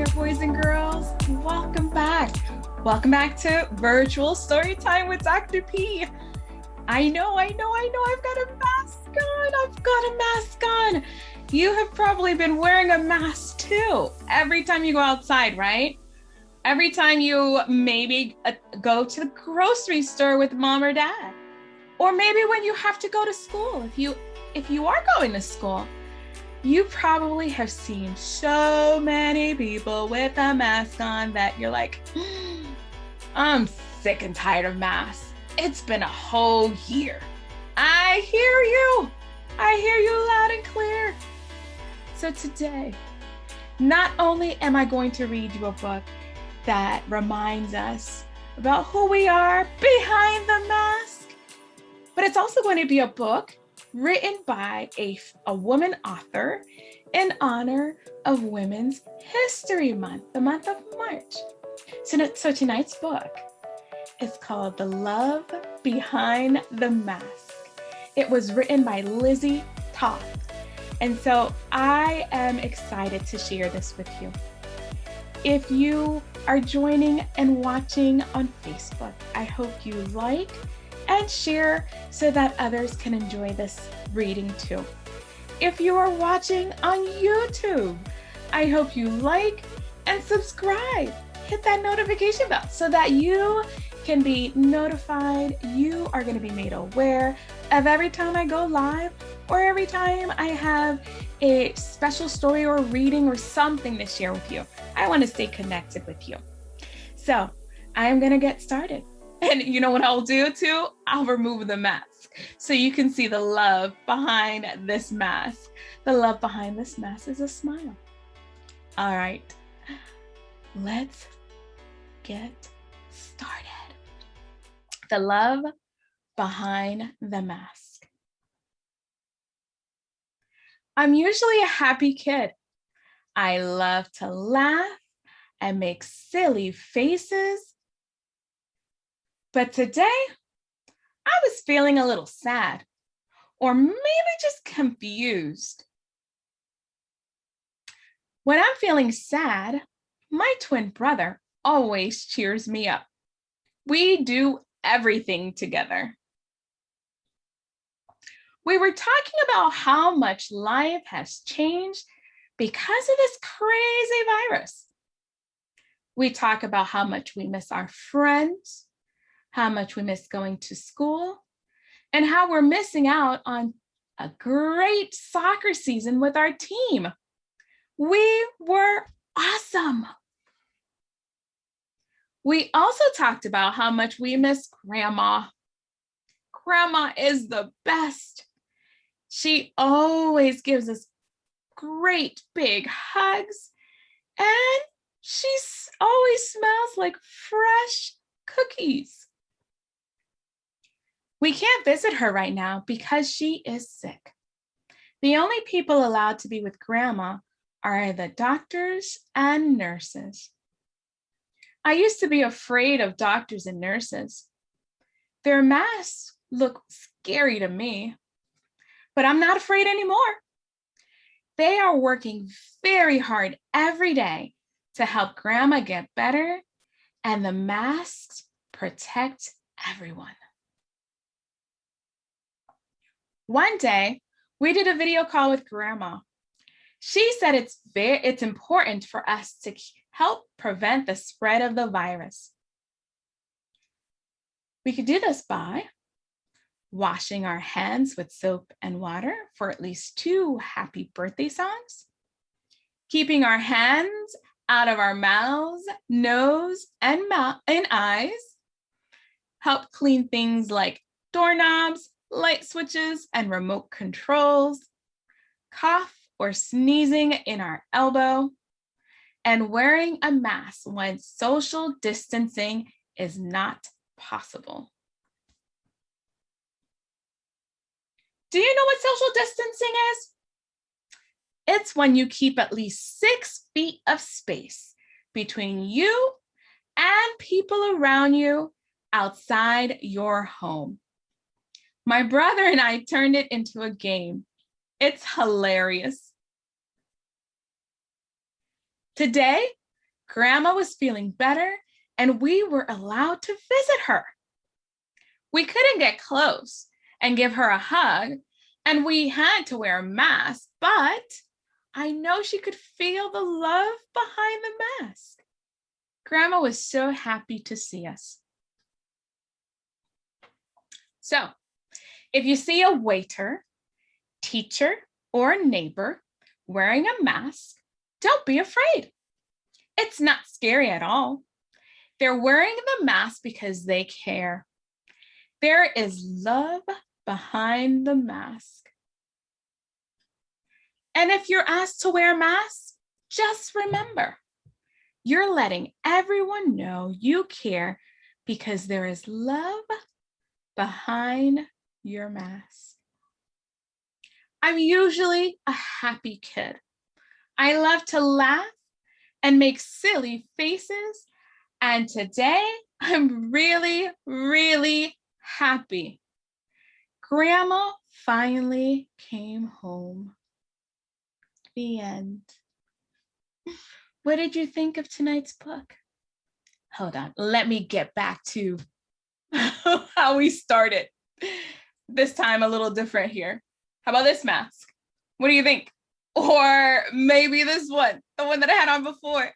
there, boys and girls. Welcome back. Welcome back to Virtual Storytime with Dr. P. I know. I've got a mask on. You have probably been wearing a mask too every time you go outside, right? Every time you maybe go to the grocery store with mom or dad, or maybe when you have to go to school, if you are going to school. You probably have seen so many people with a mask on that you're like, I'm sick and tired of masks. It's been a whole year. I hear you loud and clear. So today, not only am I going to read you a book that reminds us about who we are behind the mask, but it's also going to be a book written by a woman author in honor of Women's History Month, the month of March. So tonight's book is called The Love Behind the Mask. It was written by Lizzie Toth. And so I am excited to share this with you. If you are joining and watching on Facebook, I hope you like and share so that others can enjoy this reading too. If you are watching on YouTube, I hope you like and subscribe. Hit that notification bell so that you can be notified. You are going to be made aware of every time I go live or every time I have a special story or reading or something to share with you. I want to stay connected with you. So I am going to get started. And you know what I'll do too? I'll remove the mask so you can see the love behind this mask. The love behind this mask is a smile. All right, let's get started. The love behind the mask. I'm usually a happy kid. I love to laugh and make silly faces. But today, I was feeling a little sad, or maybe just confused. When I'm feeling sad, my twin brother always cheers me up. We do everything together. We were talking about how much life has changed because of this crazy virus. We talk about how much we miss our friends, how much we miss going to school, and how we're missing out on a great soccer season with our team. We were awesome. We also talked about how much we miss Grandma. Grandma is the best. She always gives us great big hugs, and she always smells like fresh cookies. We can't visit her right now because she is sick. The only people allowed to be with Grandma are the doctors and nurses. I used to be afraid of doctors and nurses. Their masks look scary to me, but I'm not afraid anymore. They are working very hard every day to help Grandma get better, and the masks protect everyone. One day, we did a video call with Grandma. She said it's important for us to help prevent the spread of the virus. We could do this by washing our hands with soap and water for at least 2 happy birthday songs, keeping our hands out of our mouths, nose, and eyes, help clean things like doorknobs, light switches, and remote controls, cough or sneezing in our elbow, and wearing a mask when social distancing is not possible. Do you know what social distancing is? It's when you keep at least 6 feet of space between you and people around you outside your home. My brother and I turned it into a game. It's hilarious. Today, Grandma was feeling better and we were allowed to visit her. We couldn't get close and give her a hug, and we had to wear a mask, but I know she could feel the love behind the mask. Grandma was so happy to see us. So, if you see a waiter, teacher, or neighbor wearing a mask, don't be afraid. It's not scary at all. They're wearing the mask because they care. There is love behind the mask. And if you're asked to wear a mask, just remember, you're letting everyone know you care because there is love behind your mask. I'm usually a happy kid. I love to laugh and make silly faces. And today I'm really, really happy. Grandma finally came home. The end. What did you think of tonight's book? Hold on, let me get back to how we started. This time a little different here. How about this mask? What do you think? Or maybe this one, the one that I had on before.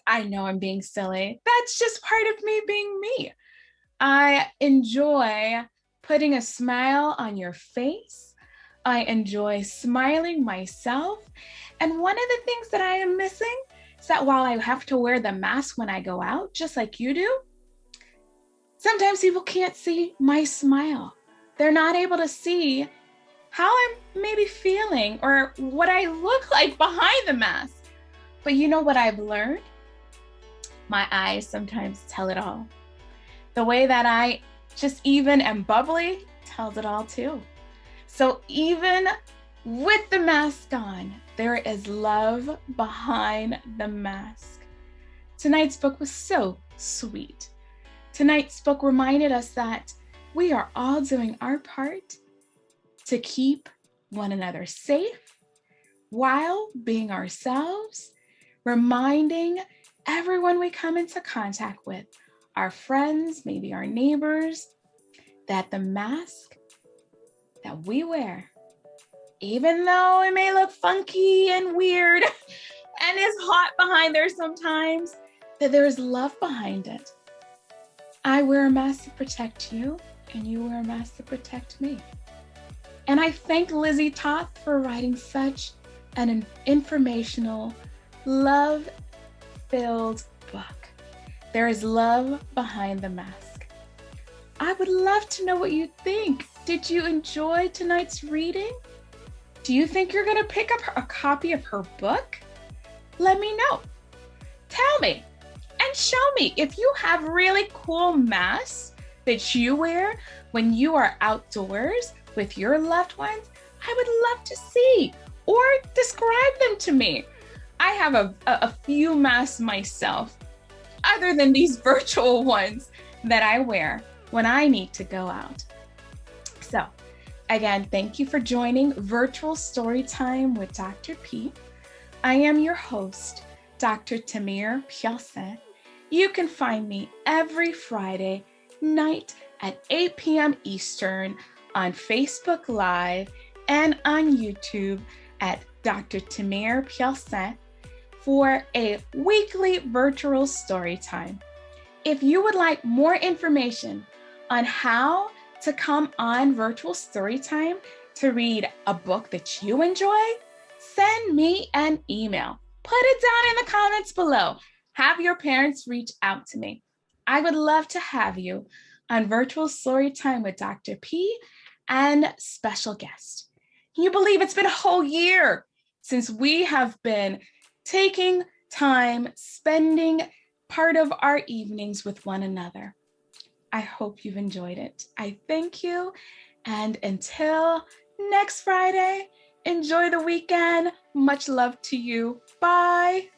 I know I'm being silly. That's just part of me being me. I enjoy putting a smile on your face. I enjoy smiling myself. And one of the things that I am missing is that while I have to wear the mask when I go out, just like you do, sometimes people can't see my smile. They're not able to see how I'm maybe feeling or what I look like behind the mask. But you know what I've learned? My eyes sometimes tell it all. The way that I just even am bubbly tells it all too. So even with the mask on, there is love behind the mask. Tonight's book was so sweet. Tonight's book reminded us that we are all doing our part to keep one another safe while being ourselves, reminding everyone we come into contact with, our friends, maybe our neighbors, that the mask that we wear, even though it may look funky and weird and is hot behind there sometimes, that there is love behind it. I wear a mask to protect you, and you wear a mask to protect me. And I thank Lizzie Toth for writing such an informational, love-filled book. There is love behind the mask. I would love to know what you think. Did you enjoy tonight's reading? Do you think you're going to pick up a copy of her book? Let me know. Tell me and show me if you have really cool masks that you wear when you are outdoors with your loved ones. I would love to see, or describe them to me. I have a few masks myself, other than these virtual ones that I wear when I need to go out. So again, thank you for joining Virtual Storytime with Dr. P. I am your host, Dr. Tamir Pielsen. You can find me every Friday night at 8 p.m. Eastern on Facebook Live and on YouTube at Dr. Tamir Pielsen for a weekly virtual story time. If you would like more information on how to come on Virtual Storytime to read a book that you enjoy, send me an email. Put it down in the comments below. Have your parents reach out to me. I would love to have you on Virtual Storytime with Dr. P and special guest. Can you believe it's been a whole year since we have been taking time, spending part of our evenings with one another? I hope you've enjoyed it. I thank you. And until next Friday, enjoy the weekend. Much love to you. Bye.